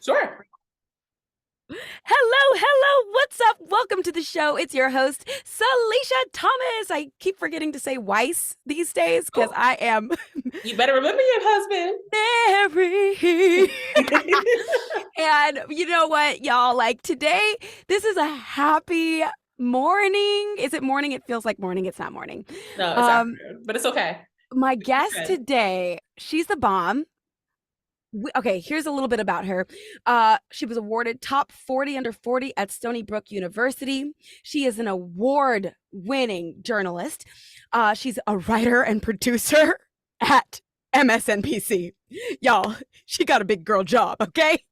Sure. Hello, what's up? Welcome to the show. It's your host, Salisha Thomas. I keep forgetting to say Weiss these days because I am You better remember your husband. married. And you know what, y'all? Like today, this is a happy morning. Is it morning? It feels like morning. It's not morning. No, it's afternoon, but it's okay. My guest good. today, she's the bomb. Okay, here's a little bit about her. She was awarded top 40 under 40 at Stony Brooke University. She is an award-winning journalist. She's a writer and producer at MSNBC. Y'all, she got a big girl job, okay?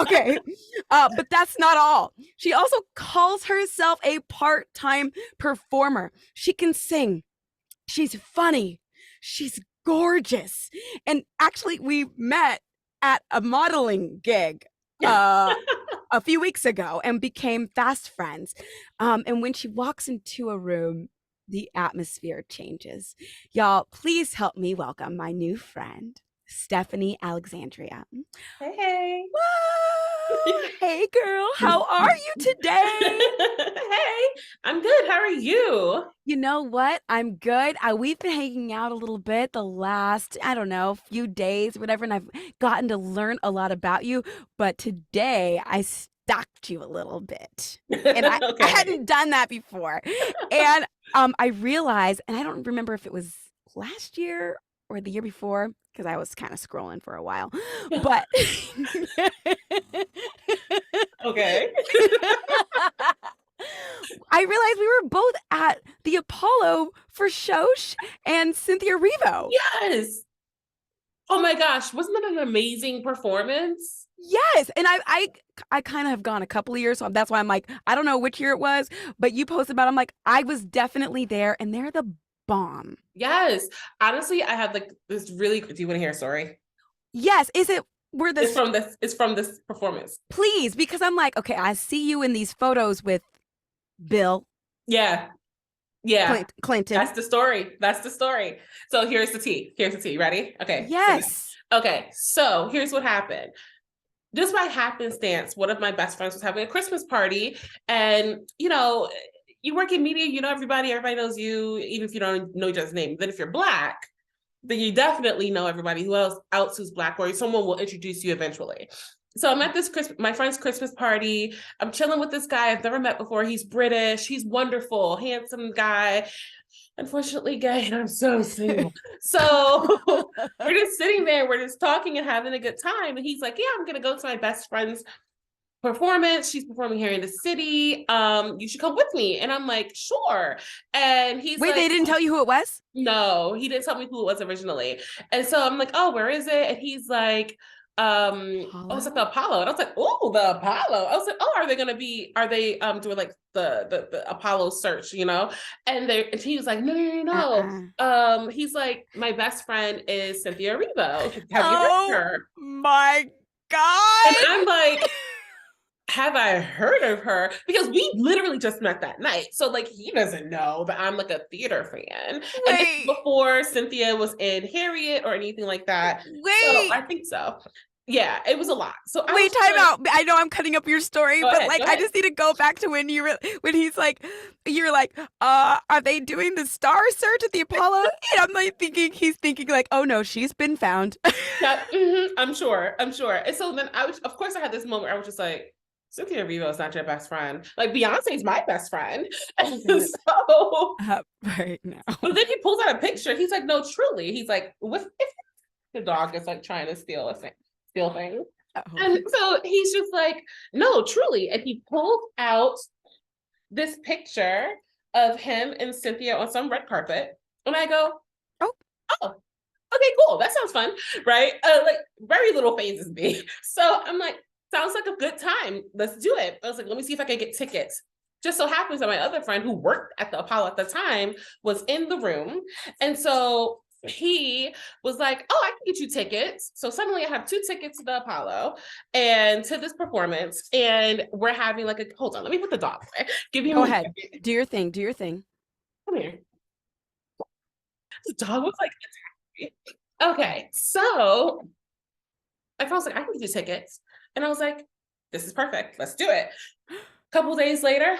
Okay, but that's not all. She also calls herself a part-time performer. She can sing. She's funny. She's gorgeous. And actually, we met at a modeling gig a few weeks ago and became fast friends. And when she walks into a room, the atmosphere changes. Y'all, please help me welcome my new friend, Stephanie Alexandria. Hey. Whoa! Hey, girl. How are you today? Hey, I'm good. How are you? You know what? I'm good. We've been hanging out a little bit the last, I don't know, few days, whatever, and I've gotten to learn a lot about you. But today I stalked you a little bit. And I hadn't done that before. And I realized, and I don't remember if it was last year or the year before, because I was kind of scrolling for a while. But Okay. I realized we were both at the Apollo for Shosh and Cynthia Erivo. Yes. Oh my gosh, wasn't that an amazing performance? Yes, and I kind of have gone a couple of years, so that's why I'm like, I don't know which year it was, but you posted about it, I'm like, I was definitely there, and they're the bomb. Yes. Honestly, I have like this really. Do you want to hear a story? Yes. Is it where this? It's from this performance. Please, because I'm like, okay, I see you in these photos with Bill. Yeah. Clinton. That's the story. So here's the tea. Ready? Okay. Yes. Okay. So here's what happened. Just by happenstance, one of my best friends was having a Christmas party, and you work in media, you know everybody knows you, even if you don't know each other's name. Then if you're Black, then you definitely know everybody else who's Black, or someone will introduce you eventually. So I'm at this my friend's Christmas party. I'm chilling with this guy I've never met before. He's British. He's wonderful, handsome guy. Unfortunately, gay, and I'm so single. So we're just sitting there, we're just talking and having a good time. And he's like, yeah, I'm gonna go to my best friend's performance. She's performing here in the city. You should come with me. And I'm like, sure. And he's Wait, they didn't tell you who it was? No, he didn't tell me who it was originally. And so I'm like, oh, where is it? And he's like, it's at the Apollo. And I was like, oh, the Apollo. I was like, oh, are they doing like the Apollo search, And he was like, no. He's like, my best friend is Cynthia Erivo. Have you heard of her? My God. And I'm like, have I heard of her? Because we literally just met that night. So like, he doesn't know that I'm like a theater fan. Wait. And this is before Cynthia was in Harriet or anything like that. Wait. So I think so. Yeah, it was a lot. So wait, time out. I know I'm cutting up your story, but ahead. I just need to go back to when he's like, you're like, are they doing the star search at the Apollo? And I'm like he's thinking like, oh no, she's been found. Yeah, I'm sure. And so then of course I had this moment where I was just like, Cynthia Erivo is not your best friend. Like, Beyonce's my best friend. And so right now. But then he pulls out a picture. He's like, no, truly. He's like, what if the dog is like trying to steal things? And so he's just like, no, truly. And he pulled out this picture of him and Cynthia on some red carpet. And I go, oh, okay, cool. That sounds fun. Right? Like, very little phases me. So I'm like, sounds like a good time. Let's do it. I was like, let me see if I can get tickets. Just so happens that my other friend who worked at the Apollo at the time was in the room. And so he was like, oh, I can get you tickets. So suddenly I have 2 tickets to the Apollo and to this performance. And we're having like hold on, let me put the dog away. Go ahead. Do your thing. Come here. The dog was like, okay. So my friend was like, I can get you tickets. And I was like, this is perfect. Let's do it. A couple days later,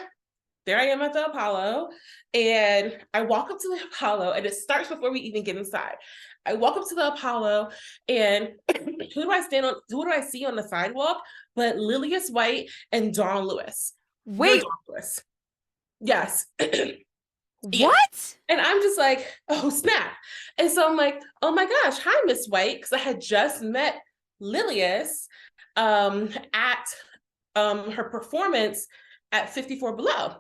there I am at the Apollo, and I walk up to the Apollo, and it starts before we even get inside. I walk up to the Apollo, and who do I see on the sidewalk but Lillias White and Dawn Lewis? Wait, Dawn Lewis. Yes. What? And I'm just like, oh, snap. And so I'm like, oh my gosh, hi, Miss White. Because I had just met Lillias at her performance at 54 Below.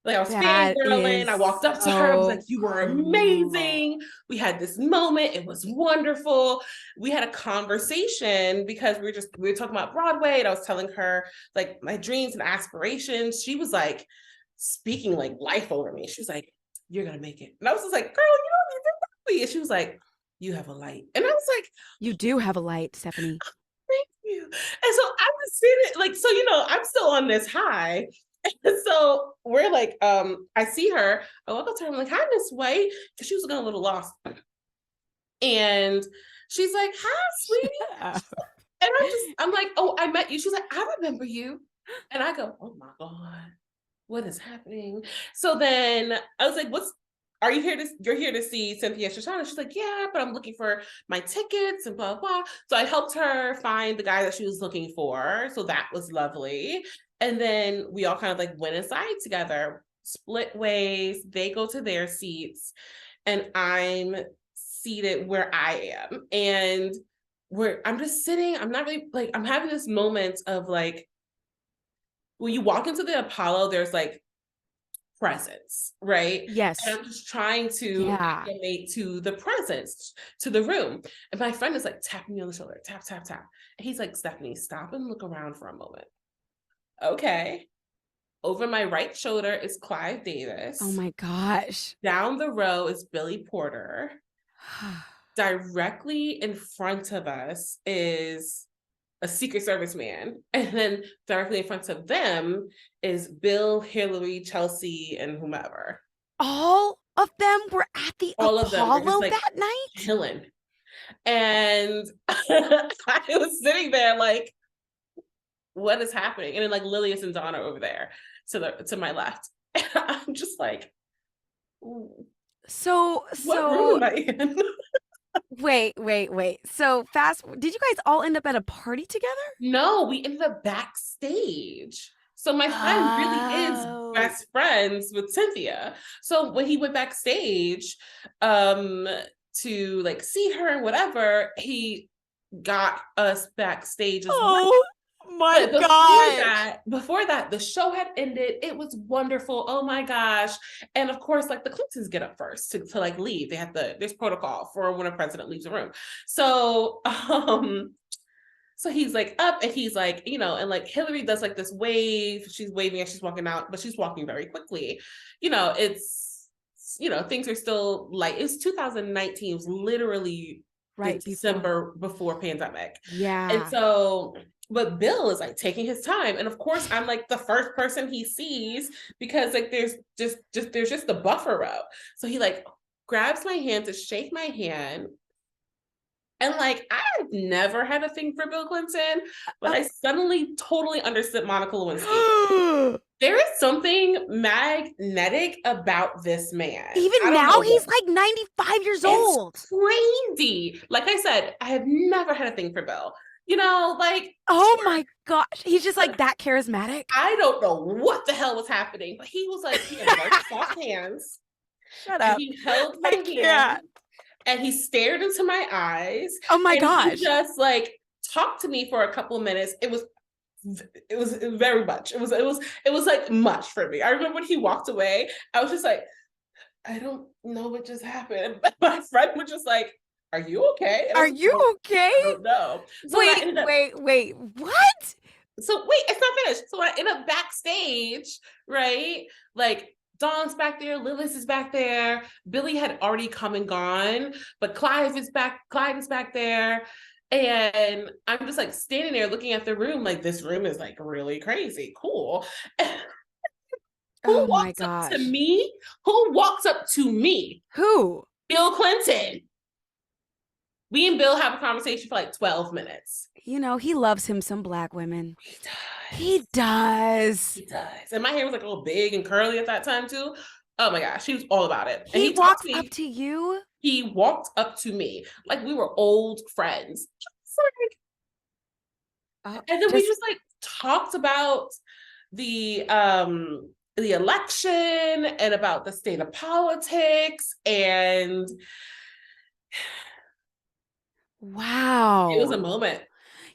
Like I was fangirling. I walked up to her. I was like, you were amazing. We had this moment. It was wonderful. We had a conversation because we were talking about Broadway, and I was telling her like my dreams and aspirations. She was like speaking like life over me. She was like, you're gonna make it. And I was just like, girl, you don't need to me. And she was like, you have a light. And I was like, you do have a light, Stephanie. Thank you. And so I was sitting like, so I'm still on this high. And so we're like, I see her, I walk up to her, I'm like, hi, Miss White, because she was looking a little lost. And she's like, hi, sweetie. And I'm like, oh, I met you. She's like, I remember you. And I go, oh my God, what is happening? So then I was like, you're here to see Cynthia Shoshana? She's like, yeah, but I'm looking for my tickets and blah, blah. So I helped her find the guy that she was looking for. So that was lovely. And then we all kind of like went inside together, split ways. They go to their seats and I'm seated where I am. And I'm just sitting. I'm not really like, I'm having this moment of like, when you walk into the Apollo, there's like presence, right? Yes. And I'm just trying to acclimate to the presence, to the room. And my friend is like tapping me on the shoulder, tap, tap, tap. And he's like, Stephanie, stop and look around for a moment. Okay. Over my right shoulder is Clive Davis. Oh my gosh. Down the row is Billy Porter. Directly in front of us is a Secret Service man. And then directly in front of them is Bill, Hillary, Chelsea, and whomever. All of them were at the Apollo like that night? Chilling. And I was sitting there like, what is happening? And then like Lillias and Donna over there to my left. And I'm just like, so what room am I in? Wait. So did you guys all end up at a party together? No, we ended up backstage. So my friend really is best friends with Cynthia. So when he went backstage to like see her and whatever, he got us backstage as well. My God. Before that, the show had ended. It was wonderful. Oh my gosh. And of course, like the Clintons get up first to like leave. There's protocol for when a president leaves the room. So, so he's like up and he's like, and like Hillary does like this wave. She's waving as she's walking out, but she's walking very quickly. It's, things are still like, it's 2019. It was literally December before pandemic. Yeah. And so, but Bill is like taking his time. And of course, I'm like the first person he sees because like there's just the buffer row. So he like grabs my hand to shake my hand. And like, I've never had a thing for Bill Clinton, but I suddenly totally understood Monica Lewinsky. There is something magnetic about this man. Even now, he's like 95 years old. Crazy. Like I said, I have never had a thing for Bill. Like, oh my gosh, he's just like that charismatic. I don't know what the hell was happening, but he was like, he had very soft hands. Shut up. He held my hand and he stared into my eyes. Oh my gosh. He just like talked to me for a couple of minutes. It was very much. It was like much for me. I remember when he walked away, I was just like, I don't know what just happened. But my friend was just like, are you okay? Are you okay? I don't know. So wait. What? So wait, it's not finished. So I end up backstage, right? Like Dawn's back there, Lillis is back there. Billy had already come and gone, but Clive is back there. And I'm just like standing there looking at the room, like this room is like really crazy, cool. Who walks up to me? Who walks up to me? Who? Bill Clinton. We and Bill have a conversation for like 12 minutes. You know, he loves him some Black women. He does. He does. He does. And my hair was like all big and curly at that time too. Oh my gosh, he was all about it. And He walks up to you? He walked up to me like we were old friends. And then we just like talked about the election and about the state of politics, and wow, it was a moment.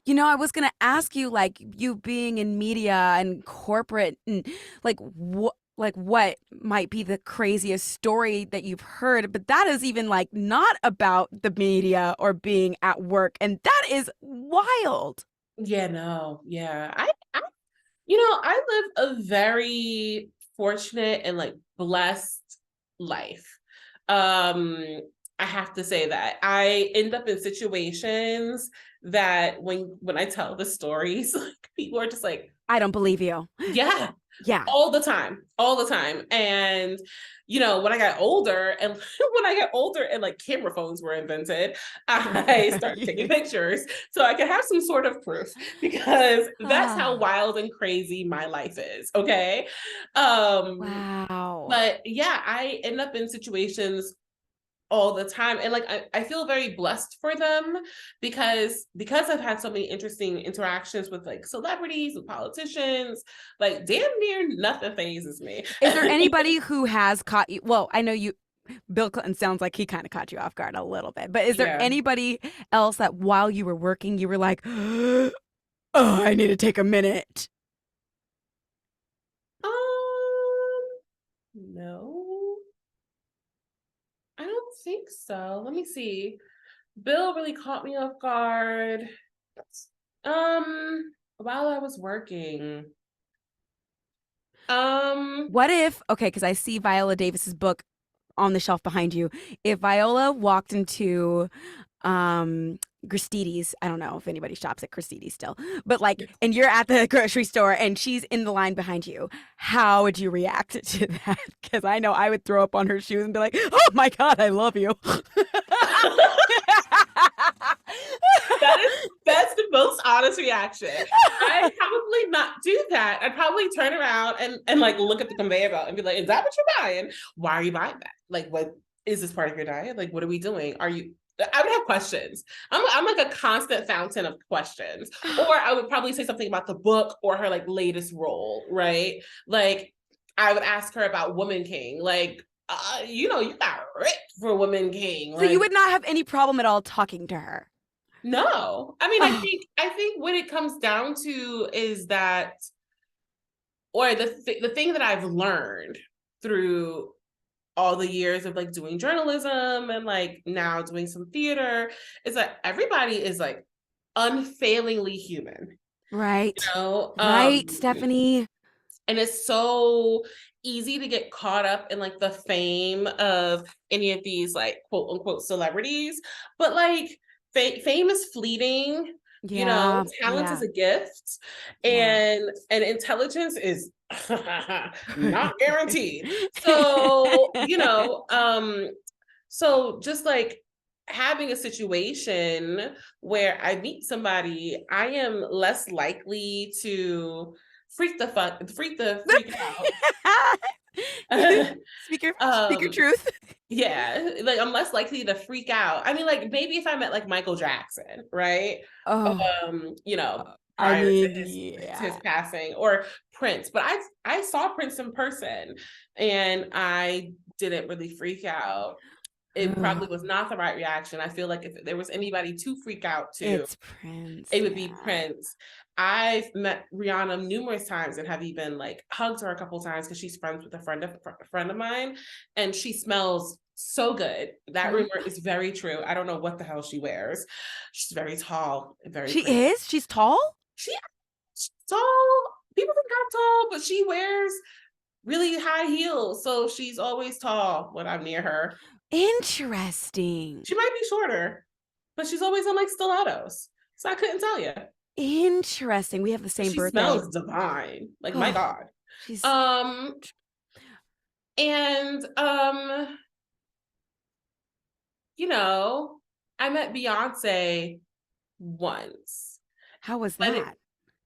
You know, I was gonna ask you, like, you being in media and corporate, and like what might be the craziest story that you've heard, but that is even like not about the media or being at work, and that is wild. Yeah, no, yeah. I live a very fortunate and like blessed life. I have to say that I end up in situations that when I tell the stories, like people are just like, I don't believe you. Yeah. Yeah. All the time. And when I got older and like camera phones were invented, I started taking pictures so I could have some sort of proof, because that's how wild and crazy my life is. Okay. Wow. But yeah, I end up in situations all the time, and like I feel very blessed for them because I've had so many interesting interactions with like celebrities and politicians. Like damn near nothing phases me. Is there anybody who has caught you? Well, I know Bill Clinton sounds like he kind of caught you off guard a little bit, but is there anybody else that while you were working you were like, oh, I need to take a minute? No, I don't think so. Let me see. Bill really caught me off guard. While I was working. What if, because I see Viola Davis's book on the shelf behind you. If Viola walked into Gristedes, I don't know if anybody shops at Gristedes still, but like, and you're at the grocery store and she's in the line behind you, how would you react to that? Because I know I would throw up on her shoes and be like, oh my God, I love you. That's the most honest reaction. I'd probably not do that. I'd probably turn around and like look at the conveyor belt and be like, is that what you're buying? Why are you buying that? Like, what is this part of your diet? Like, what are we doing? I would have questions. I'm like a constant fountain of questions. Or I would probably say something about the book or her like latest role, right? Like I would ask her about Woman King. Like, you got ripped for Woman King. So you would not have any problem at all talking to her? No. I mean, I think what it comes down to is that, or the thing that I've learned through all the years of like doing journalism and like now doing some theater is that everybody is like unfailingly human. Right. Right, Stephanie. And it's so easy to get caught up in like the fame of any of these like quote unquote celebrities, but like fame is fleeting. Talent is a gift, and intelligence is not guaranteed. So so just like having a situation where I meet somebody, I am less likely to freak out. Speak your truth. Yeah, like I'm less likely to freak out. I mean, like maybe if I met like Michael Jackson, right? Prior to his passing, or Prince. But I saw Prince in person and I didn't really freak out. It probably was not the right reaction. I feel like if there was anybody to freak out to, it's Prince. It would be Prince. I've met Rihanna numerous times and have even like hugged her a couple times because she's friends with a friend of mine, and she smells so good. That rumor is very true. I don't know what the hell she wears. She's very tall. She is? She's tall? She's tall. People think I'm tall, but she wears really high heels, so she's always tall when I'm near her. Interesting. She might be shorter, but she's always on like stilettos, so I couldn't tell you. Interesting. We have the same birthday. She smells divine. Like, my God. She's... I met Beyonce once. How was that?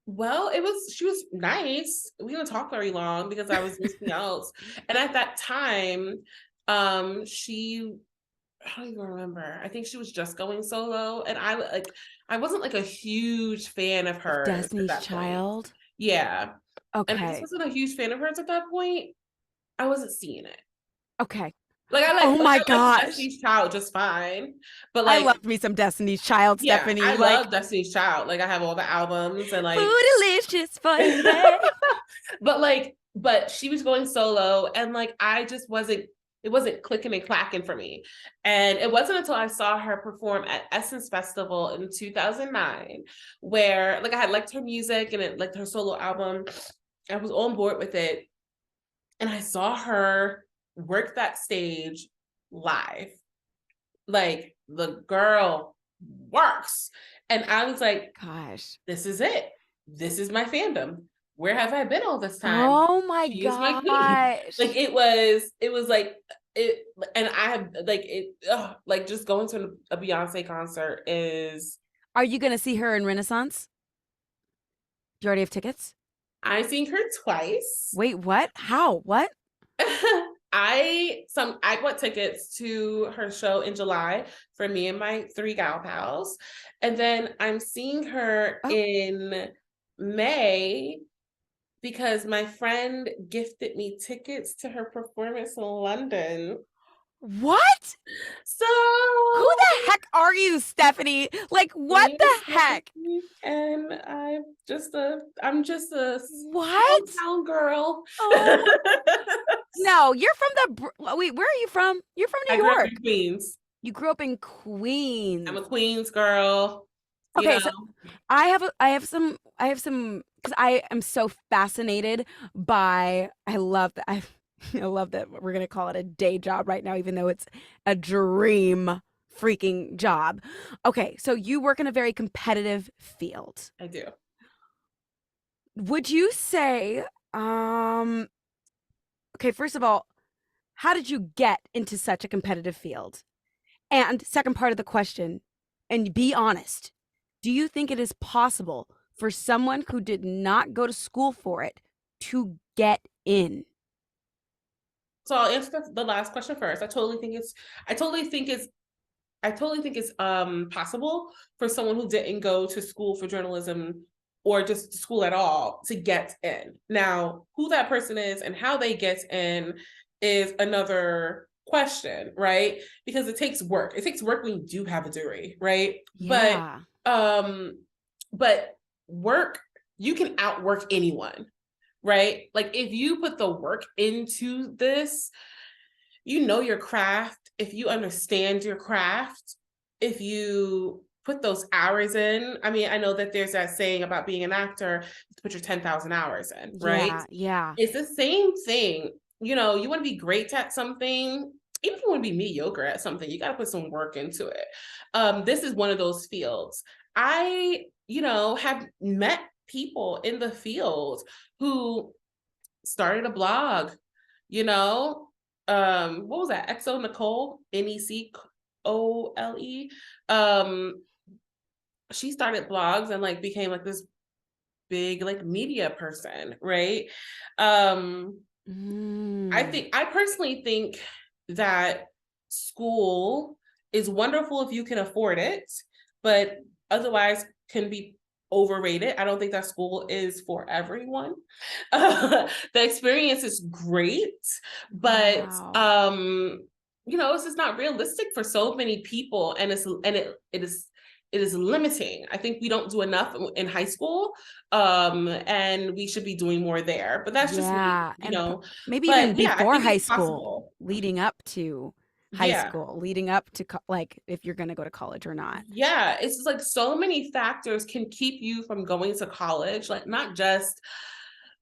She was nice. We didn't talk very long because I was doing something else. And at that time, I don't even remember. I think she was just going solo. And I wasn't like a huge fan of hers. Destiny's Child? Point. Yeah. Okay. And I just wasn't a huge fan of hers at that point. I wasn't seeing it. Okay. Like oh my gosh, Destiny's Child just fine, but like I loved me some Destiny's Child, Stephanie. I love Destiny's Child. Like I have all the albums and like Bootylicious for you. but she was going solo and like I just wasn't. It wasn't clicking and clacking for me, and it wasn't until I saw her perform at Essence Festival in 2009, where like I had liked her music and liked her solo album. I was on board with it, and I saw her work that stage live. Like the girl works. And I was like, gosh, this is it. This is my fandom. Where have I been all this time? Oh my gosh. Like it was like it, and I have like it like just going to a Beyonce concert is. Are you gonna see her in Renaissance? Do you already have tickets? I've seen her twice. Wait, what? How? What? I bought tickets to her show in July for me and my 3 gal pals. And then I'm seeing her in May because my friend gifted me tickets to her performance in London. What? So who the heck are you, Stephanie? Like what the heck? And I'm just a what? Town girl. Oh. No, you're from wait, where are you from? You're from New York. Grew up in Queens. You grew up in Queens. I'm a Queens girl. Okay, so I have some because I am so fascinated by I love that we're gonna call it a day job right now, even though it's a dream freaking job. Okay, so you work in a very competitive field. I do. Would you say, okay, first of all, how did you get into such a competitive field? And second part of the question, and be honest, do you think it is possible for someone who did not go to school for it to get in? So I'll answer the last question first. I totally think it's possible for someone who didn't go to school for journalism or just school at all to get in. Now, who that person is and how they get in is another question, right? Because it takes work. It takes work when you do have a degree, right? Yeah. But work, you can outwork anyone. Right? Like if you put the work into this, you know your craft, if you understand your craft, if you put those hours in. I mean, I know that there's that saying about being an actor, put your 10,000 hours in, right? Yeah. It's the same thing. You know, you want to be great at something, even if you want to be mediocre at something, you got to put some work into it. This is one of those fields. I, have met people in the field who started a blog, what was that? Exo Nicole, Necole. She started blogs and like became like this big like media person, right? I personally think that school is wonderful if you can afford it, but otherwise can be overrated. I don't think that school is for everyone. The experience is great, but it's just not realistic for so many people, and it is limiting. I think we don't do enough in high school, and we should be doing more there. But that's just me, maybe even before high school, leading up to high school, leading up to like if you're going to go to college or not. Yeah, it's just like so many factors can keep you from going to college, like not just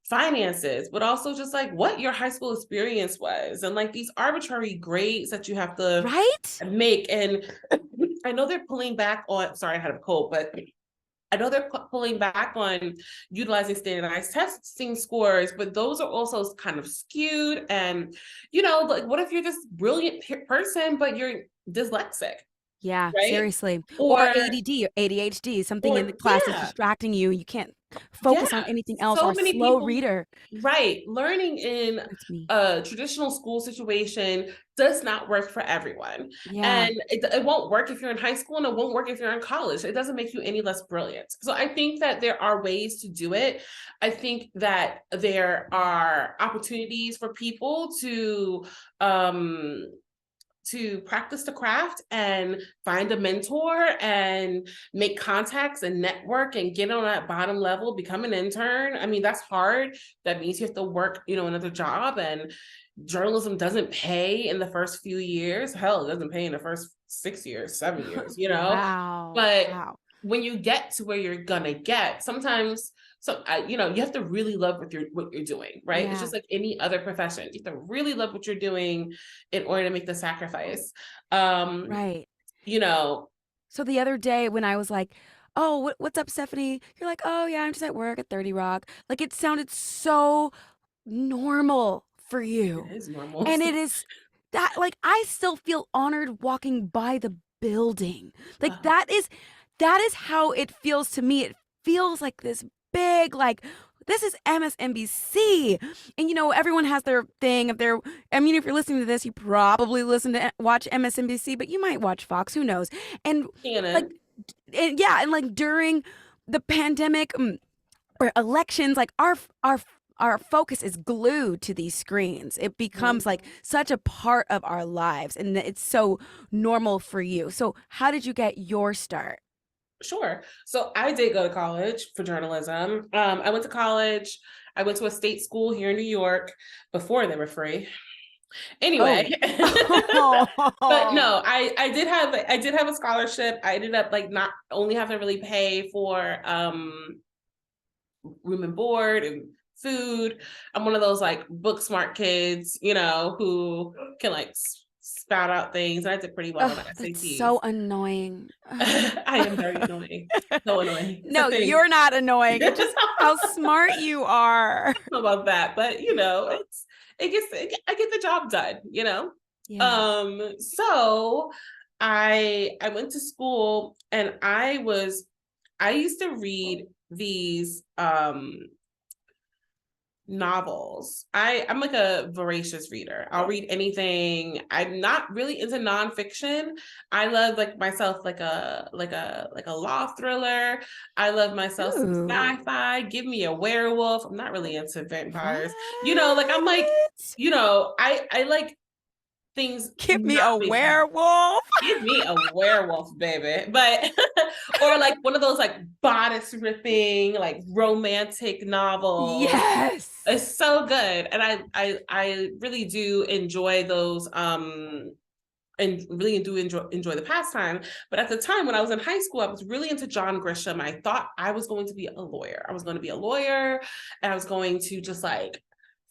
finances, but also just like what your high school experience was, and like these arbitrary grades that you have to make. And I know they're pulling back on, sorry, I had a cold, but I know they're pulling back on utilizing standardized testing scores, but those are also kind of skewed. And, like, what if you're this brilliant person, but you're dyslexic? Yeah, right? seriously. Or Or, ADD or ADHD, something in the class is yeah, distracting you. You can't focus on yeah. anything else, or So a many slow people, reader. right? Learning in That's me. a traditional school situation does not work for everyone. Yeah. And it won't work if you're in high school, and it won't work if you're in college. It doesn't make you any less brilliant. So I think that there are ways to do it. I think that there are opportunities for people to practice the craft and find a mentor and make contacts and network and get on that bottom level, become an intern. I mean, that's hard. That means you have to work, another job, and journalism doesn't pay in the first few years. Hell, it doesn't pay in the first 6 years, 7 years, Wow. but Wow. when you get to where you're gonna get, sometimes you have to really love what you're doing, right? It's Yeah. just like any other profession. You have to really love what you're doing in order to make the sacrifice. Um, Right. you know, So the other day when I was like, "Oh, what's up, Stephanie?" You're like, "Oh, yeah, I'm just at work at 30 Rock." Like, it sounded so normal for it you. is normal. And it is that, like, I still feel honored walking by the building. Like, that is how it feels to me. It feels like this big, like, this is MSNBC. And everyone has their thing. If you're listening to this, you probably watch MSNBC, but you might watch Fox, who knows? And like, Shannon. and like during the pandemic, or elections, like our focus is glued to these screens. It becomes like such a part of our lives, and it's so normal for you. So how did you get your start? Sure. So I did go to college for journalism. I went to college. I went to a state school here in New York before they were free. Anyway, Oh. but no, I did have a scholarship. I ended up like not only having to really pay for room and board and food. I'm one of those like book smart kids, who can like spout out things. I did pretty well on the That's SATs. so annoying. I am very annoying. So annoying. No, you're not annoying. It's just how smart you are. About that, but I get the job done. Yeah. So I went to school, and I used to read these novels. I'm like a voracious reader. I'll read anything. I'm not really into nonfiction. I love like myself like a law thriller. I love myself some Ooh. sci-fi. Give me a werewolf. I'm not really into vampires. What? Like I'm like, I like things. Give me not a being- werewolf. Give me a werewolf, baby. But or like one of those like bodice ripping, like romantic novels. Yes. It's so good. And I really do enjoy those and really do enjoy the pastime. But at the time when I was in high school, I was really into John Grisham. I thought I was going to be a lawyer. I was going to be a lawyer, and I was going to just like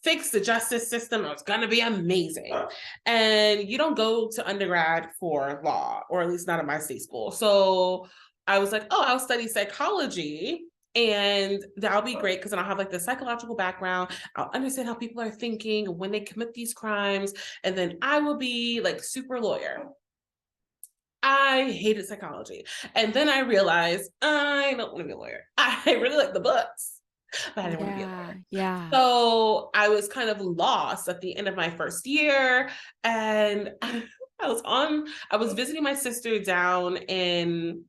fix the justice system. It was going to be amazing. And you don't go to undergrad for law, or at least not at my state school. So I was like, oh, I'll study psychology, and that'll be great because then I'll have like the psychological background. I'll understand how people are thinking when they commit these crimes, and then I will be like super lawyer. I hated psychology. And then I realized I don't want to be a lawyer. I really like the books, but I didn't want to be a lawyer. Yeah. So I was kind of lost at the end of my first year. And I was visiting my sister down in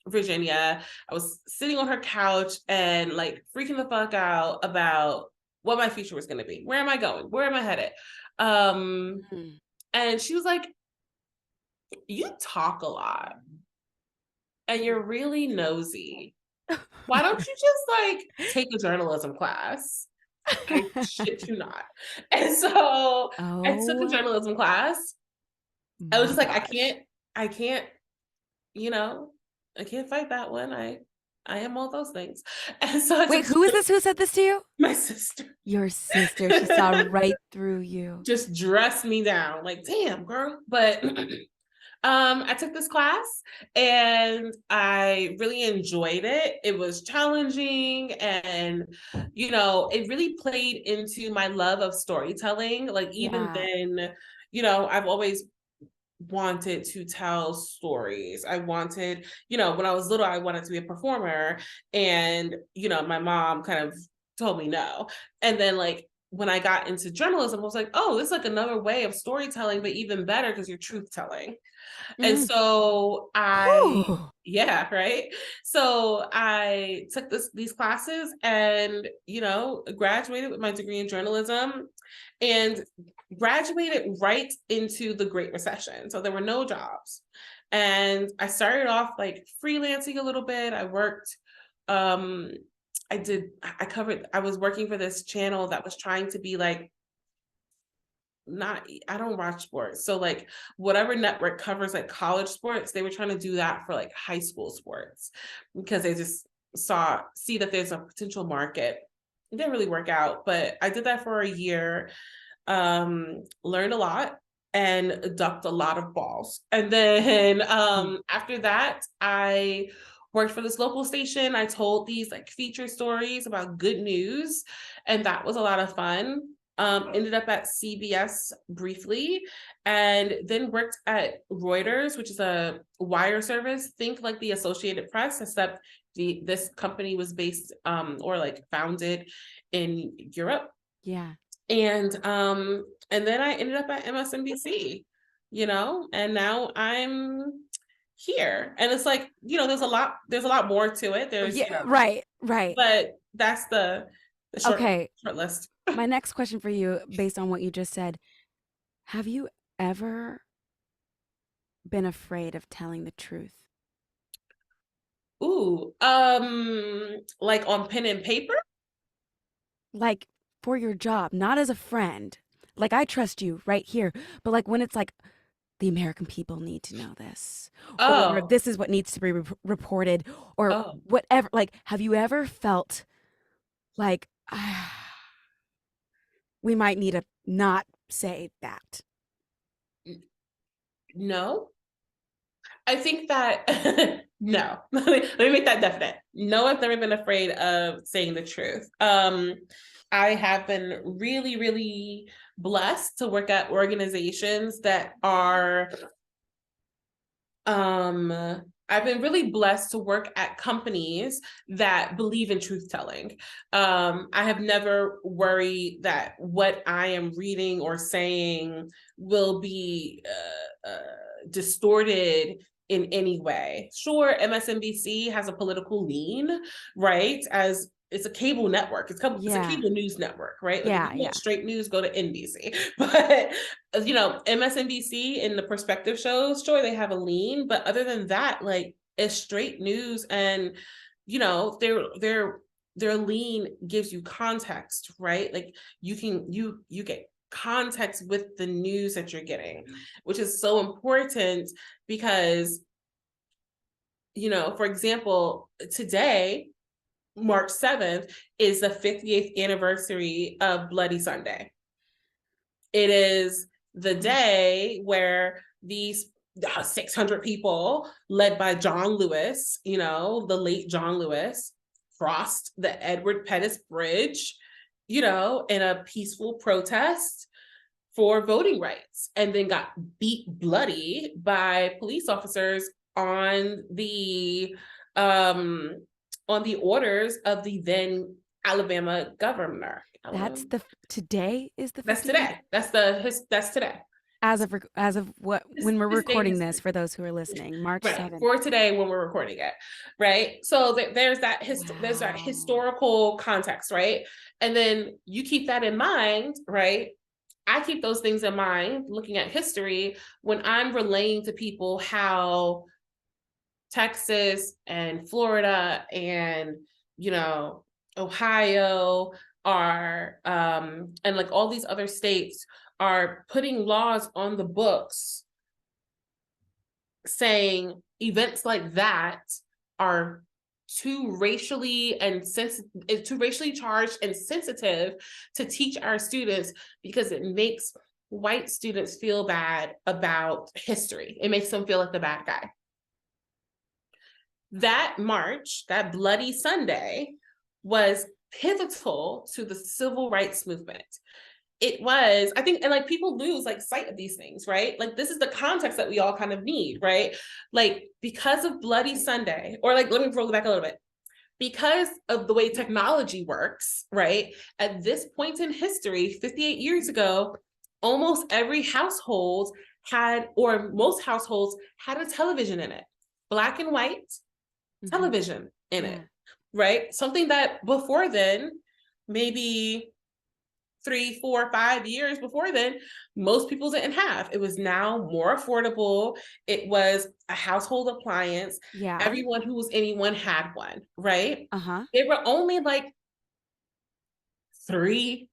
Virginia. I was sitting on her couch and like freaking the fuck out about what my future was going to be. Where am I going? Where am I headed? And she was like, you talk a lot and you're really nosy. Why don't you just like take a journalism class? I shit you not. And so I took a journalism class. I was just like, I can't, I can't fight that one. I am all those things. And so wait, who is this? Who said this to you? My sister. Your sister. She saw right through you. Just dressed me down. Like, damn, girl. But I took this class and I really enjoyed it. It was challenging, and it really played into my love of storytelling. Like even then, I've always wanted to tell stories. I wanted, you know, when I was little, I wanted to be a performer, and, you know, my mom kind of told me no. And then like when I got into journalism, I was like, oh, this is like another way of storytelling, but even better because you're truth telling. And Mm. so Whew. yeah, right. So I took these classes and, you know, graduated with my degree in journalism and graduated right into the Great Recession. So there were no jobs. And I started off like freelancing a little bit. I worked, um, I was working for this channel that was trying to be like, not, I don't watch sports. So like whatever network covers like college sports, they were trying to do that for like high school sports because they just see that there's a potential market. It didn't really work out, but I did that for a year, learned a lot and ducked a lot of balls. And then after that, I worked for this local station. I told these like feature stories about good news, and that was a lot of fun. Ended up at CBS briefly, and then worked at Reuters, which is a wire service. Think like the Associated Press, except this company was based or like founded in Europe. Yeah. And then I ended up at MSNBC, you know, and now I'm here. And it's like, you know, there's a lot more to it. There's, Yeah, you know, right. but that's the short list. My next question for you, based on what you just said, have you ever been afraid of telling the truth? Ooh, like on pen and paper? Like for your job, not as a friend. Like I trust you right here, but like when it's like the American people need to know this, or Oh, this is what needs to be reported, or oh. whatever. Like, have you ever felt like we might need to not say that? No. I think that no. Let me make that definite. No, I've never been afraid of saying the truth. I have been really, really blessed to work at organizations that are I've been really blessed to work at companies that believe in truth telling. I have never worried that what I am reading or saying will be distorted in any way. Sure, MSNBC has a political lean, right? As it's a cable network. It's a cable news network, right? Like if you want straight news, go to NBC. But you know, MSNBC in the perspective shows, sure, they have a lean, but other than that, like it's straight news, and you know, their lean gives you context, right? Like you get context with the news that you're getting, which is so important because, you know, for example, today, March 7th, is the 50th anniversary of Bloody Sunday. It is the day where these 600 people led by John Lewis, you know, the late John Lewis, crossed the Edward Pettus Bridge, you know, in a peaceful protest for voting rights, and then got beat bloody by police officers on the orders of the then Alabama governor. Today is the 50th? That's today. That's today. As of what, when we're recording this, for those who are listening, March 7th. For today when we're recording it, right? So there's that historical context, right? And then you keep that in mind, right? I keep those things in mind looking at history when I'm relaying to people how Texas and Florida and, you know, Ohio are and like all these other states are putting laws on the books saying events like that are too racially charged and sensitive to teach our students because it makes white students feel bad about history. It makes them feel like the bad guy. That march, that Bloody Sunday, was pivotal to the civil rights movement. it was, I think, and like people lose like sight of these things, right? Like this is the context that we all kind of need, right? Like because of Bloody Sunday, or like, let me roll it back a little bit. Because of the way technology works, right? At this point in history, 58 years ago, almost every household had, or most households had a television in it, black and white television in it, right? Something that before then, maybe 3, 4, 5 years before then, most people didn't have. It was now more affordable. It was a household appliance. Yeah. Everyone who was anyone had one, right? Uh-huh. There were only like 3,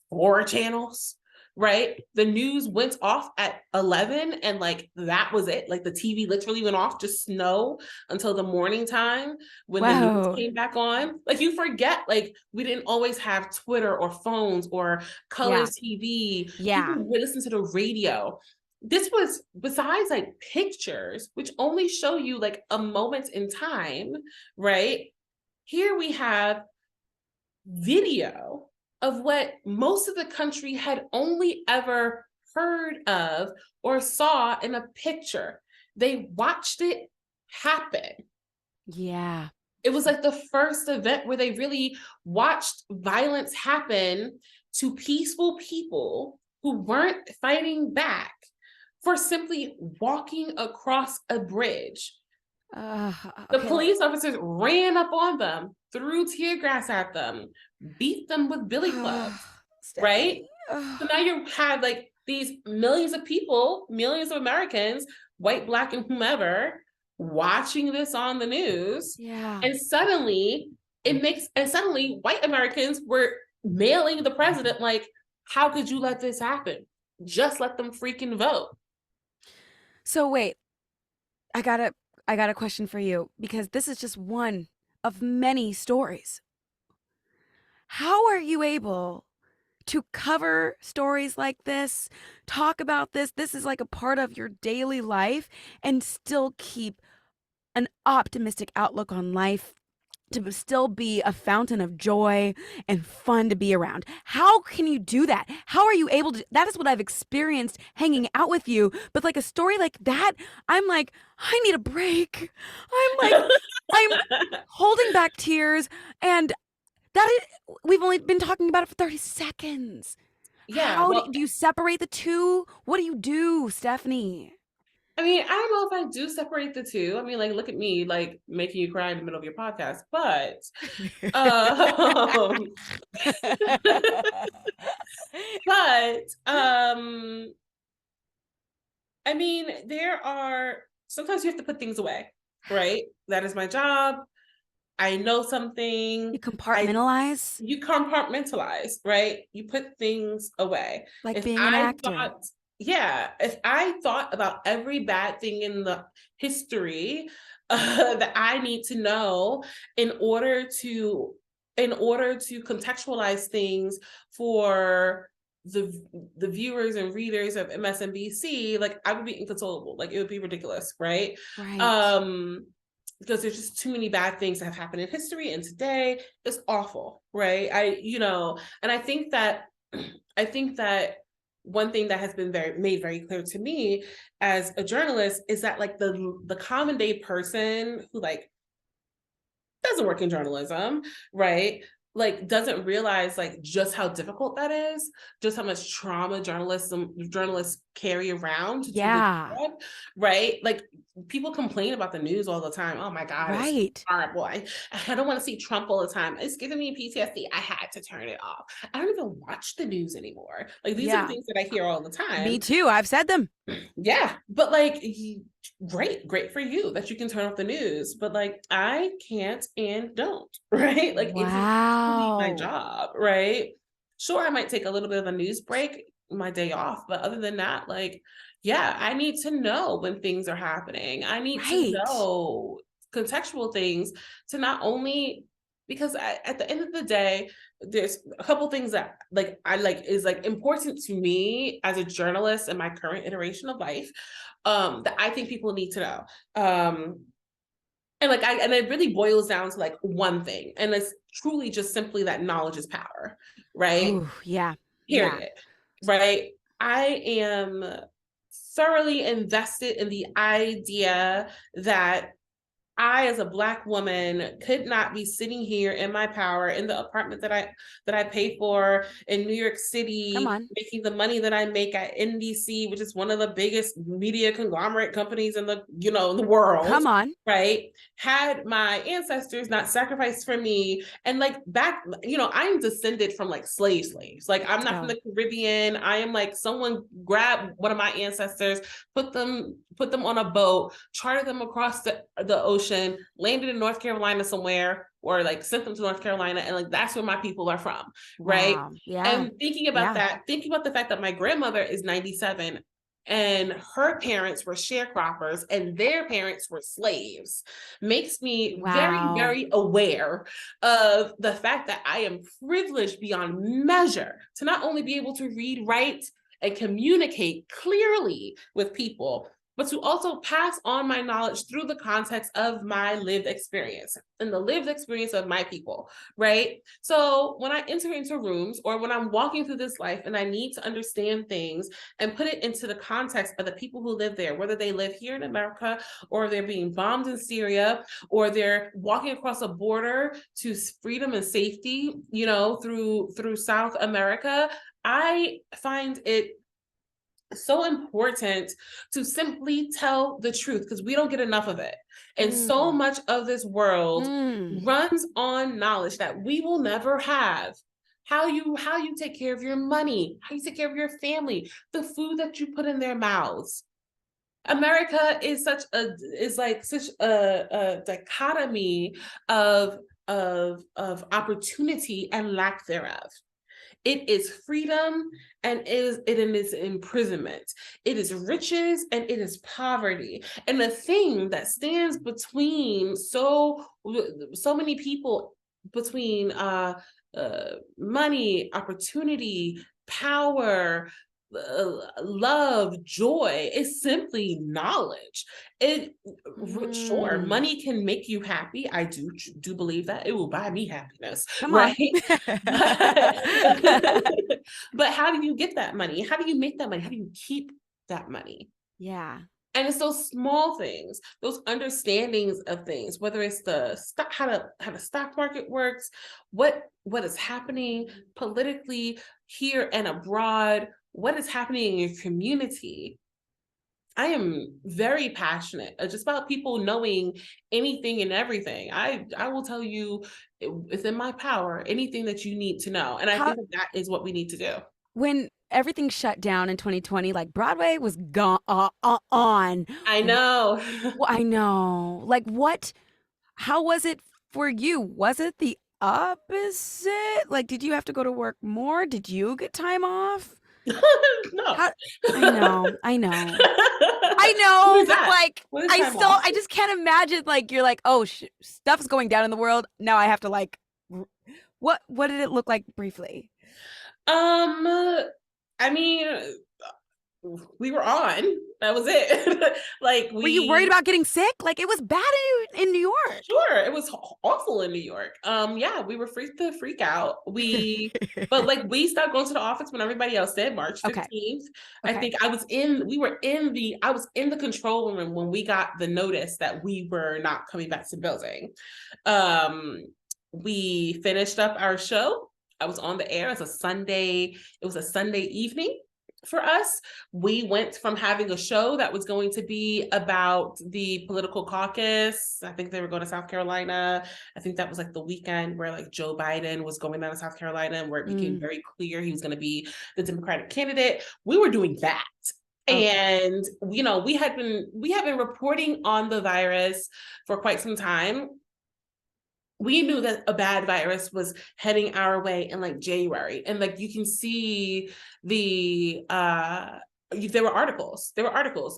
4 channels, right? The news went off at 11 and like that was it. Like the TV literally went off, just snow until the morning time when the news came back on. Like you forget, like we didn't always have Twitter or phones or color TV. People would listen to the radio. This was, besides like pictures, which only show you like a moment in time, right? Here we have video of what most of the country had only ever heard of or saw in a picture. They watched it happen. Yeah. It was like the first event where they really watched violence happen to peaceful people who weren't fighting back for simply walking across a bridge. The police officers ran up on them, threw tear gas at them, beat them with billy clubs, right? So now you have like these millions of people, millions of Americans, white, black, and whomever, watching this on the news. And suddenly suddenly white Americans were mailing the president like, how could you let this happen? Just let them freaking vote. So wait, I got a question for you, because this is just one of many stories. How are you able to cover stories like this, talk about this? This is like a part of your daily life, and still keep an optimistic outlook on life, to still be a fountain of joy and fun to be around. How can you do that? How are you able to? That is what I've experienced hanging out with you. But like a story like that, I'm like, I need a break. I'm holding back tears. And that is, we've only been talking about it for 30 seconds. Yeah. How do you separate the two? What do you do, Stephanie? I mean, I don't know if I do separate the two. I mean, like, look at me, like, making you cry in the middle of your podcast. But, I mean, sometimes you have to put things away, right? That is my job. I know something. You compartmentalize? You compartmentalize, right? You put things away. Like being an actor. If I thought about every bad thing in the history that I need to know in order to contextualize things for the viewers and readers of MSNBC, like I would be inconsolable. Like it would be ridiculous, right? Because there's just too many bad things that have happened in history, and today it's awful, right? And I think that one thing that has been made very clear to me as a journalist is that like the common day person who like doesn't work in journalism, right? Like doesn't realize like just how difficult that is, just how much trauma journalists carry around to do the job, right? Like people complain about the news all the time. Oh my God, it's horrible. I don't want to see Trump all the time. It's giving me PTSD. I had to turn it off. I don't even watch the news anymore. Like these are things that I hear all the time. Me too. I've said them. Yeah, but like great for you that you can turn off the news, but like I can't and don't, right? Like it's my job, right? Sure, I might take a little bit of a news break, my day off, but other than that, like I need to know when things are happening. I need to know contextual things to not only, because at the end of the day, there's a couple things that like I like is like important to me as a journalist in my current iteration of life, that I think people need to know. And it really boils down to like one thing, and it's truly just simply that knowledge is power, right? Ooh, yeah. Period. right? I am thoroughly invested in the idea that I, as a Black woman, could not be sitting here in my power in the apartment that I pay for in New York City, making the money that I make at NBC, which is one of the biggest media conglomerate companies in the the world. Come on. Right? Had my ancestors not sacrificed for me, and like back, I'm descended from like slaves. Like I'm not from the Caribbean. I am like someone grabbed one of my ancestors, put them on a boat, chartered them across the ocean, landed in North Carolina somewhere, or like sent them to North Carolina, and like that's where my people are from, right? Wow. Yeah. And thinking about the fact that my grandmother is 97 and her parents were sharecroppers and their parents were slaves makes me very, very aware of the fact that I am privileged beyond measure to not only be able to read, write, and communicate clearly with people, but to also pass on my knowledge through the context of my lived experience and the lived experience of my people, right? So when I enter into rooms or when I'm walking through this life and I need to understand things and put it into the context of the people who live there, whether they live here in America or they're being bombed in Syria or they're walking across a border to freedom and safety, through South America, I find it so important to simply tell the truth because we don't get enough of it. And so much of this world runs on knowledge that we will never have. How you take care of your money, how you take care of your family, the food that you put in their mouths. America is such a dichotomy of opportunity and lack thereof. It is freedom and it is imprisonment. It is riches and it is poverty. And the thing that stands between so many people, between money, opportunity, power, love, joy, is simply knowledge. Sure, money can make you happy. I do believe that it will buy me happiness. Right? But how do you get that money? How do you make that money? How do you keep that money? Yeah. And it's those small things, those understandings of things, whether it's the stock, how the stock market works, what is happening politically here and abroad, what is happening in your community. I am very passionate just about people knowing anything and everything. I will tell you, it's in my power, anything that you need to know. And I think that is what we need to do. When everything shut down in 2020, like Broadway was gone on. I know. Well, I know. Like how was it for you? Was it the opposite? Like, did you have to go to work more? Did you get time off? No. I know. But like, I just can't imagine, like, you're like, oh, stuff's going down in the world. Now I have to like, what did it look like briefly? I mean, we were on. That was it. Like, were you worried about getting sick? Like, it was bad in New York. Sure, it was awful in New York. Yeah, we were free to freak out. But like we stopped going to the office when everybody else did. March 15th. Okay. I think I was in the control room when we got the notice that we were not coming back to the building. We finished up our show. I was on the air as a Sunday. It was a Sunday evening. For us, we went from having a show that was going to be about the political caucus. I think they were going to South Carolina. I think that was like the weekend where like Joe Biden was going down to South Carolina and where it became very clear he was going to be the Democratic candidate. We were doing that. Okay. And, we had been reporting on the virus for quite some time. We knew that a bad virus was heading our way in like January. And like, you can see there were articles.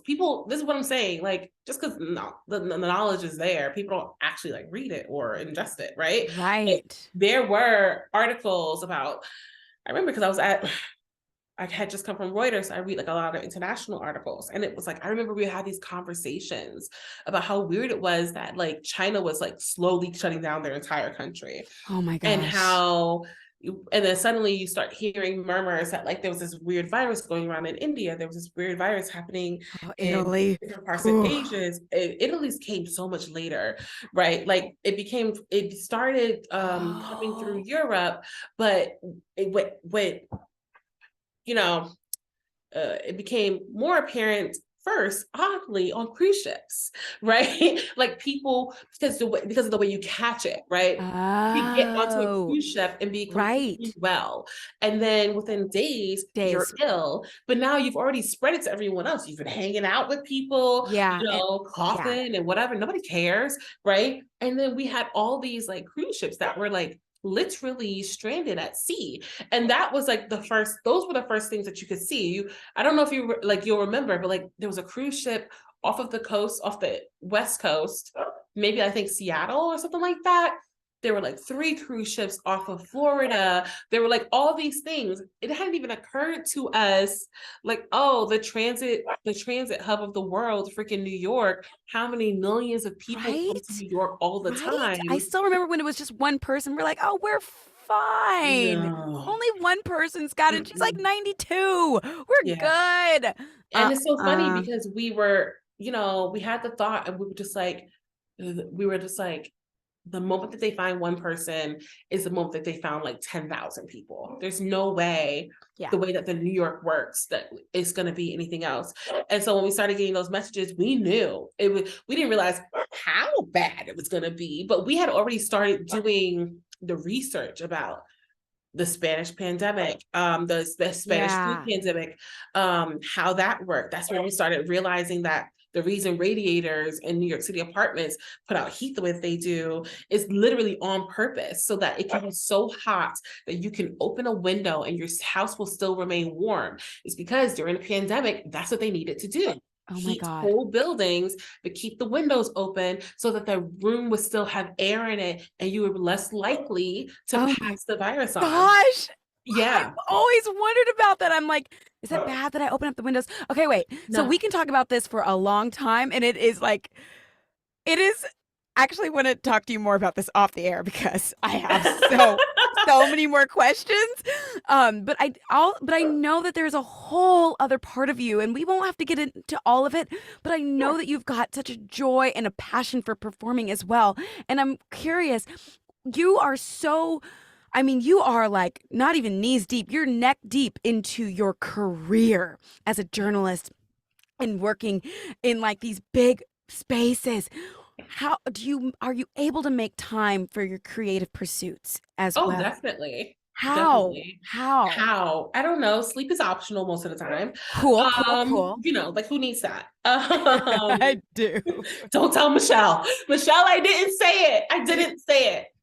People, this is what I'm saying. Like, just because the knowledge is there, people don't actually like read it or ingest it. Right. Right. There were articles about, I remember because I had just come from Reuters. So I read like a lot of international articles. And it was like, I remember we had these conversations about how weird it was that like China was like slowly shutting down their entire country. Oh my gosh. And how, and then suddenly you start hearing murmurs that like there was this weird virus going around in India. There was this weird virus happening in Italy. different parts of Asia. Italy's came so much later, right? Like it started coming through Europe, but it went it became more apparent first, oddly, on cruise ships, right? Like people, because of the way you catch it, right? You get onto a cruise ship and be completely well. And then within days, you're ill. But now you've already spread it to everyone else. You've been hanging out with people, coughing and whatever. Nobody cares, right? And then we had all these like cruise ships that were like literally stranded at sea. And that was like those were the first things that you could see. I don't know if you'll remember, but like there was a cruise ship off of the coast, off the West Coast, maybe I think Seattle or something like that. There were like 3 cruise ships off of Florida. There were like all these things. It hadn't even occurred to us, like, oh, the transit hub of the world, freaking New York. How many millions of people come to New York all the time? I still remember when it was just one person. We're like, oh, we're fine. No. Only one person's got it. She's like 92. We're good. And it's so funny because we were, we had the thought and we were just like, the moment that they find one person is the moment that they found like 10,000 people. There's no way, the way that the New York works, that it's going to be anything else. And so when we started getting those messages, we knew we didn't realize how bad it was going to be, but we had already started doing the research about the Spanish pandemic, the Spanish flu pandemic, how that worked. That's when we started realizing that the reason radiators in New York City apartments put out heat the way that they do is literally on purpose, so that it can be so hot that you can open a window and your house will still remain warm. It's because during the pandemic, that's what they needed to do. Oh my God. Whole buildings, but keep the windows open so that the room would still have air in it and you were less likely to pass the virus on. Gosh. Yeah. I've always wondered about that. I'm like, is it bad that I open up the windows? Okay, wait. No. So we can talk about this for a long time. And it is actually want to talk to you more about this off the air because I have so many more questions. But I know that there's a whole other part of you, and we won't have to get into all of it, but I know that you've got such a joy and a passion for performing as well. And I'm curious, you are you are like not even knees deep, you're neck deep into your career as a journalist and working in like these big spaces. How are you able to make time for your creative pursuits as well? Oh, definitely. How? I don't know. Sleep is optional most of the time. Cool. Like who needs that? I do. Don't tell Michelle. Michelle, I didn't say it.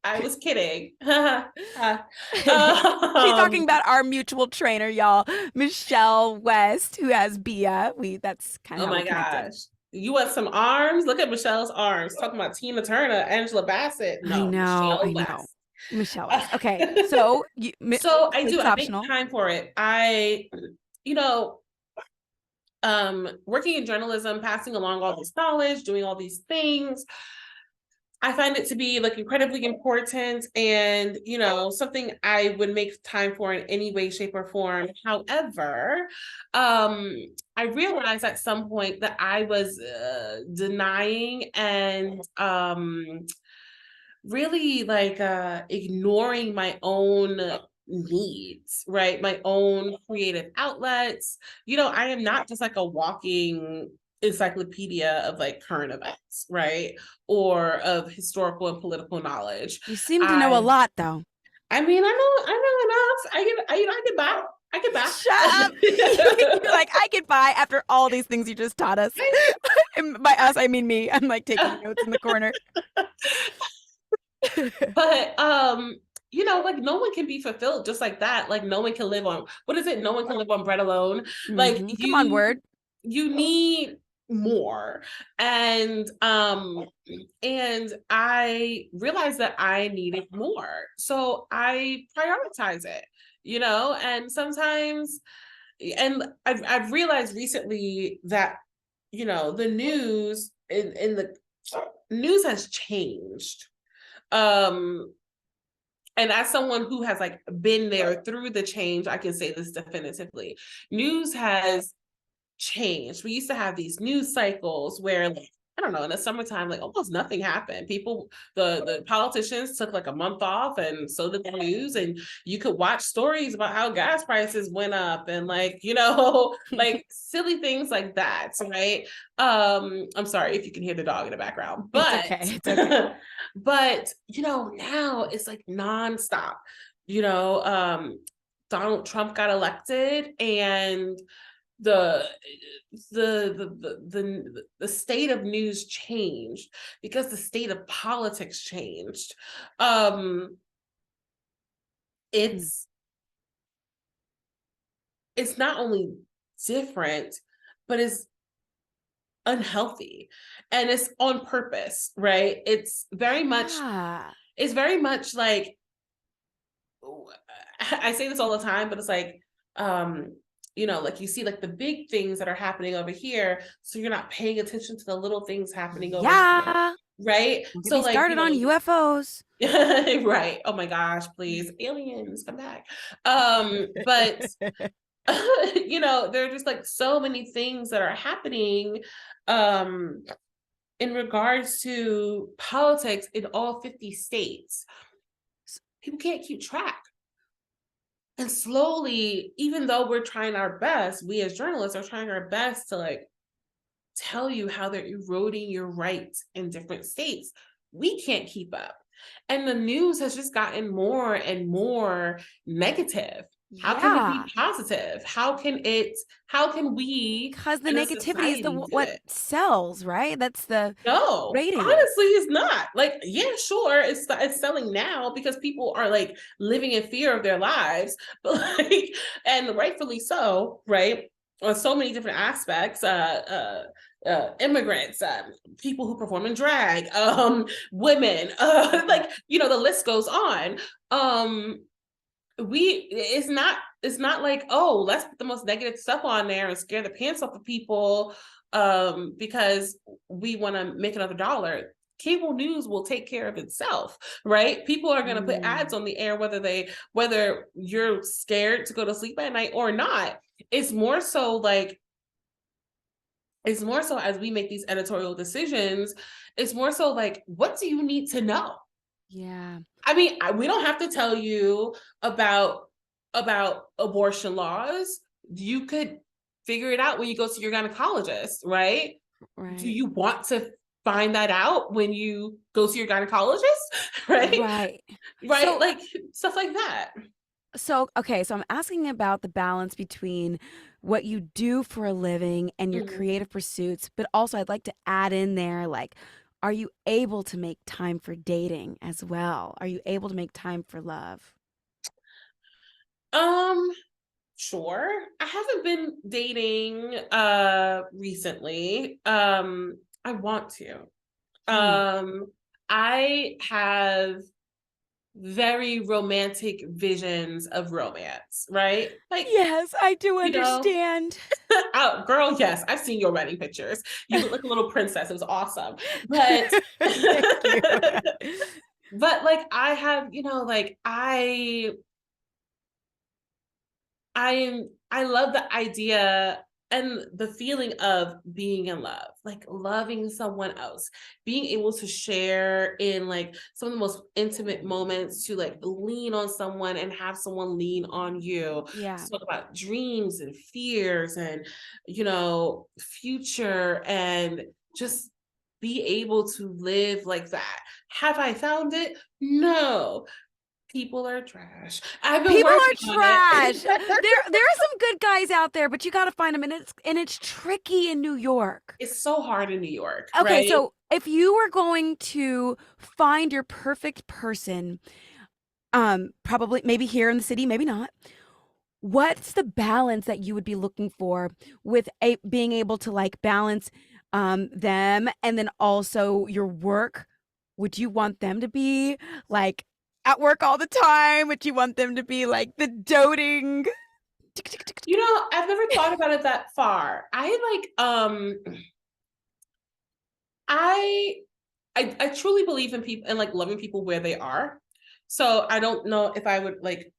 I was kidding. She's talking about our mutual trainer, y'all, Michelle West, who has Bia. That's kind of oh my gosh. You want some arms? Look at Michelle's arms. Talking about Tina Turner, Angela Bassett. No, I know. Michelle West. Okay, so I do. I make time for it. Working in journalism, passing along all this knowledge, doing all these things, I find it to be like incredibly important and, something I would make time for in any way, shape, or form. However, I realized at some point that I was denying and really like ignoring my own needs, right? My own creative outlets. I am not just like a walking encyclopedia of like current events, right? Or of historical and political knowledge. You seem to know a lot though. I mean, I know enough. I get by. Shut up. You're like, I get by after all these things you just taught us. And by us, I mean me. I'm like taking notes in the corner. But like no one can be fulfilled just like that. Like no one can live on, what is it? No one can live on bread alone. Mm-hmm. Like come on, word. You need more. And I realized that I needed more. So I prioritize it, and sometimes, and I've realized recently that, the news in the news has changed. and as someone who has like been there through the change, I can say this definitively. News has changed. We used to have these news cycles where, like, I don't know, in the summertime, like almost nothing happened. People, the politicians took like a month off, and so did the news. And you could watch stories about how gas prices went up, and like, you know, like silly things like that, right? I'm sorry if you can hear the dog in the background, but It's okay. but you know, now it's like nonstop. You know, Donald Trump got elected, and the the state of news changed because the state of politics changed. It's it's not only different, but it's unhealthy, and it's on purpose, right? It's very much like, I say this all the time, but it's like, you know, like you see like the big things that are happening over here, so you're not paying attention to the little things happening over here, right? Don't get So me like, started on UFOs. right? Oh my gosh, please, aliens, come back. But you know, there are just like so many things that are happening in regards to politics in all 50 states. People can't keep track. And slowly, even though we're trying our best, we as journalists are trying our best to like tell you how they're eroding your rights in different states, we can't keep up. And the news has just gotten more and more negative. How can it be positive? How can we, because the in a negativity is society, do what it? sells, right? That's the No, rating. honestly, it's not. Like, yeah, sure, it's selling now because people are like living in fear of their lives, but like, and rightfully so, right? On so many different aspects. Immigrants, people who perform in drag, women, like, you know, the list goes on. It's not like, oh, let's put the most negative stuff on there and scare the pants off of people because we want to make another dollar. Cable news will take care of itself, right? People are going to put ads on the air, whether you're scared to go to sleep at night or not. It's more so as we make these editorial decisions, it's more so like, what do you need to know? Yeah. I mean, we don't have to tell you about abortion laws. You could figure it out when you go to your gynecologist, right? Do you want to find that out when you go to your gynecologist? Right? Right. So, like stuff like that. So, okay, so I'm asking about the balance between what you do for a living and your creative pursuits, but also I'd like to add in there, like, are you able to make time for dating as well? Are you able to make time for love? Sure. I haven't been dating recently. I want to. I have very romantic visions of romance, right? Like, yes, I do understand. Oh, girl, yes, I've seen your wedding pictures. You look like a little princess. It was awesome. But but like, I have, you know, like I love the idea and the feeling of being in love, like loving someone else, being able to share in like some of the most intimate moments, to like lean on someone and have someone lean on you. Yeah. To talk about dreams and fears and, you know, future, and just be able to live like that. Have I found it? No. People are trash. I've been People are working on trash. it. There are some good guys out there, but you got to find them, and it's tricky in New York. It's so hard in New York, Okay, right? so if you were going to find your perfect person, probably maybe here in the city, maybe not. What's the balance that you would be looking for with being able to like balance them and then also your work? Would you want them to be like at work all the time? Would you want them to be like the doting? You know, I've never thought about it that far. I truly believe in people and like loving people where they are. So I don't know if I would like,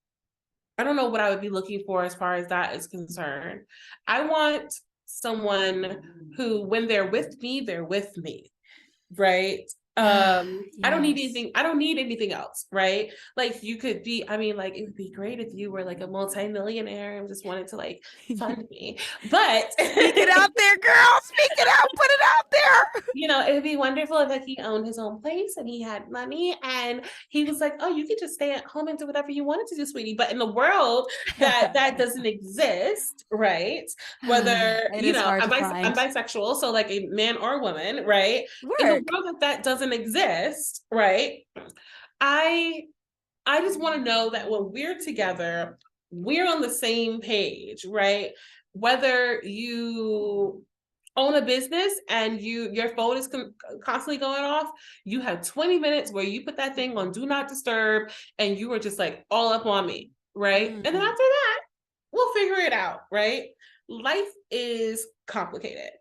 I don't know what I would be looking for as far as that is concerned. I want someone who, when they're with me, right? I don't need Yes. anything. I don't need anything else, right? Like you could be, I mean, like it would be great if you were like a multi-millionaire and just wanted to like fund me. But Speak it out there, girl. Speak it out. Put it out there. you know, it would be wonderful if like he owned his own place and he had money and he was like, oh, you could just stay at home and do whatever you wanted to do, sweetie. But in the world that doesn't exist, right? Whether, It you is know, hard I'm to find. bisexual, so like a man or woman, right? In Work. the world that doesn't exist, right? I just want to know that when we're together, we're on the same page, right? Whether you own a business and your phone is constantly going off, you have 20 minutes where you put that thing on do not disturb and you are just like all up on me, right? And then after that, we'll figure it out, right? Life is complicated.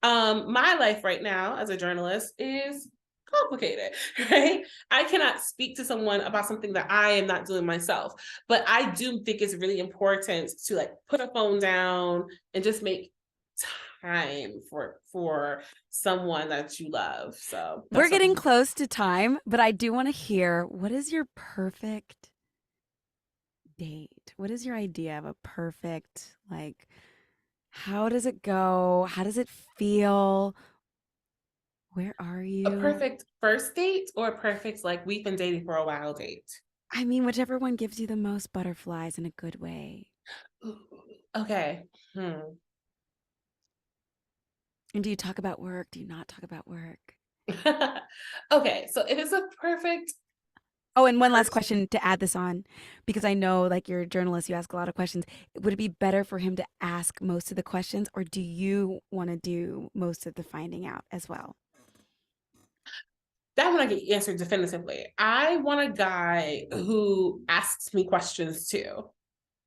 My life right now as a journalist is complicated, right? I cannot speak to someone about something that I am not doing myself, but I do think it's really important to like put a phone down and just make time for someone that you love. So we're getting close to time, but I do want to hear, what is your perfect date? What is your idea of a perfect, like, how does it go? How does it feel? Where are you? A perfect first date or a perfect like we've been dating for a while date? I mean, whichever one gives you the most butterflies in a good way. Ooh, okay. And do you talk about work? Do you not talk about work? Okay, so if it's a perfect. Oh, and one last question to add this on, because I know like you're a journalist, you ask a lot of questions. Would it be better for him to ask most of the questions, or do you want to do most of the finding out as well? That one I can answer definitively. I want a guy who asks me questions too,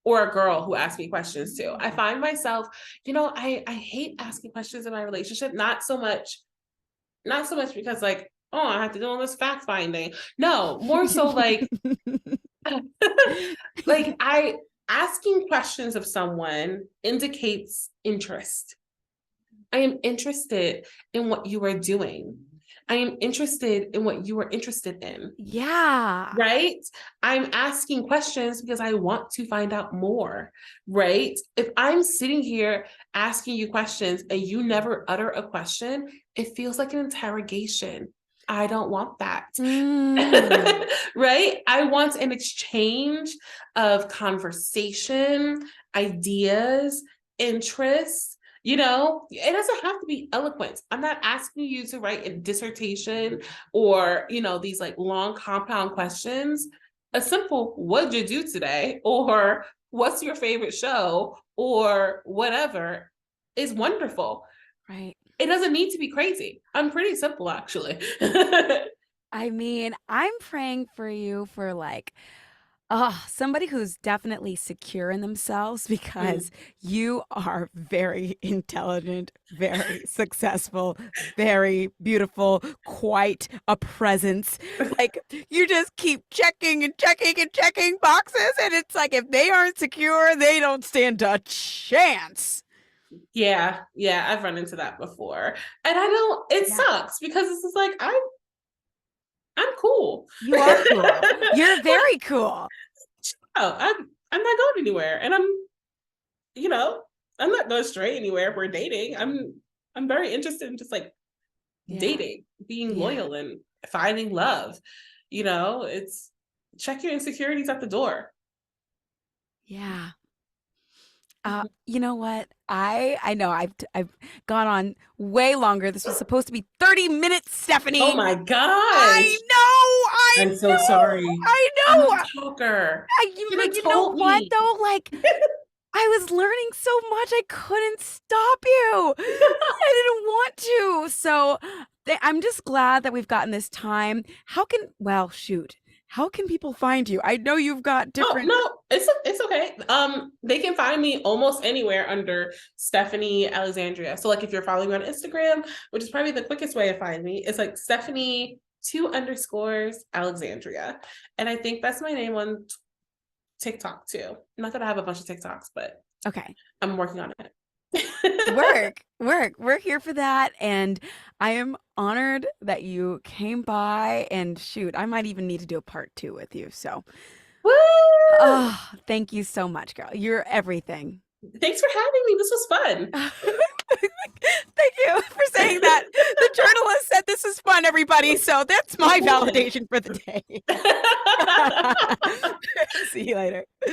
or a girl who asks me questions too. I find myself, you know, I hate asking questions in my relationship, not so much because like, oh, I have to do all this fact finding. No, more so like, like asking questions of someone indicates interest. I am interested in what you are doing. I am interested in what you are interested in. Yeah. Right? I'm asking questions because I want to find out more, right? If I'm sitting here asking you questions and you never utter a question, it feels like an interrogation. I don't want that. Right? I want an exchange of conversation, ideas, interests. You know, it doesn't have to be eloquent. I'm not asking you to write a dissertation or, you know, these like long compound questions. A simple, what'd you do today? Or what's your favorite show? Or whatever is wonderful. Right. It doesn't need to be crazy. I'm pretty simple, actually. I mean, I'm praying for you for like, somebody who's definitely secure in themselves, because you are very intelligent, very successful, very beautiful, quite a presence. Like you just keep checking and checking and checking boxes, and it's like if they aren't secure, they don't stand a chance. Yeah, I've run into that before. And I don't, it sucks because it's just like I'm cool. You are cool. You're very cool. Oh, I'm not going anywhere. And you know, I'm not going straight anywhere if we're dating. I'm very interested in just like dating, being loyal and finding love. You know, it's check your insecurities at the door. Yeah. You know what? I know I've gone on way longer. This was supposed to be 30 minutes, Stephanie. Oh my gosh. I know. I'm so sorry. I know. I'm a talker. You know what though? Like I was learning so much, I couldn't stop you. I didn't want to. So I'm just glad that we've gotten this time. How can people find you? I know you've got different. Oh, no, it's okay. They can find me almost anywhere under Stephanie Alexandria. So like if you're following me on Instagram, which is probably the quickest way to find me, it's like Stephanie 2_Alexandria. And I think that's my name on TikTok too. Not that I have a bunch of TikToks, but okay, I'm working on it. work. We're here for that. And I am honored that you came by, and shoot, I might even need to do a part 2 with you. So, Woo! oh, thank you so much, girl. You're everything. Thanks for having me. This was fun. Thank you for saying that. The journalist said this is fun, everybody. So that's my validation for the day. See you later.